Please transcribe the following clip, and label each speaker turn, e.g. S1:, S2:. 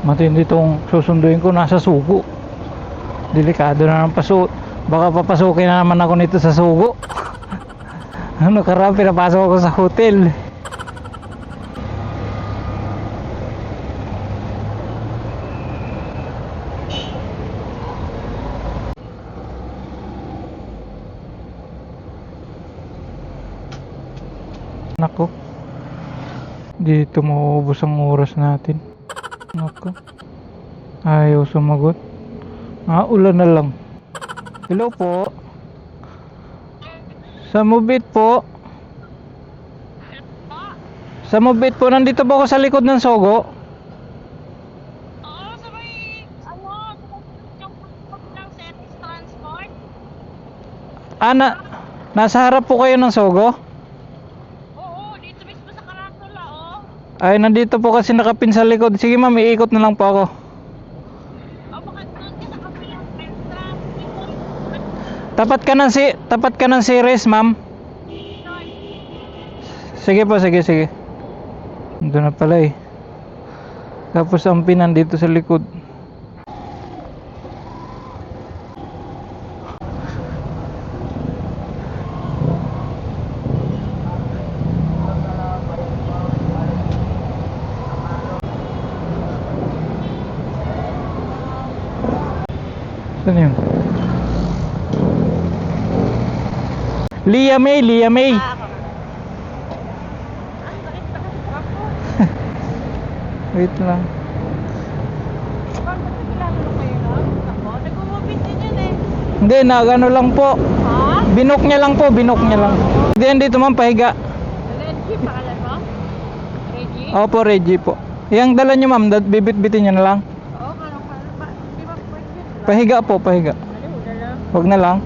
S1: Matindi itong susunduin ko, nasa sugo. Delikado na ng paso. Baka papasukin na naman ako nito sa sugo. Ano karami, pinapasok ako sa hotel. Nako, dito mauubos ang oras natin. Nako, ayaw sumagot. Ulan na lang. Hello po. Sa Mubit po. Sa Mubit po, nandito po ako sa likod ng Sogo.
S2: Oo, sa may, yung ng service transport.
S1: Nasa harap po kayo ng Sogo?
S2: Oo, dito mismo sa Karatula, oh.
S1: Ay, nandito po kasi nakapin sa likod. Sige ma'am, iikot na lang po ako.
S2: O, baka doon ka sa kapilang extra.
S1: Tapat ka ng series, ma'am. Sige po, sige. Doon na pala eh. Tapos ang pin nandito sa likod. Saan yun? Lia May. Wait lang. Hindi, nagano lang po.
S2: Ha?
S1: Binok niya lang po. Hindi, dito ma'am, pahiga.
S2: Reggie, pangalan mo? Reggie?
S1: Opo, Reggie po. Yang dala niyo ma'am, bibit-bitin niyo na lang.
S2: Oo, parang ba? Di ba pwede?
S1: Pahiga po.
S2: Ano, wala lang.
S1: Wag na lang.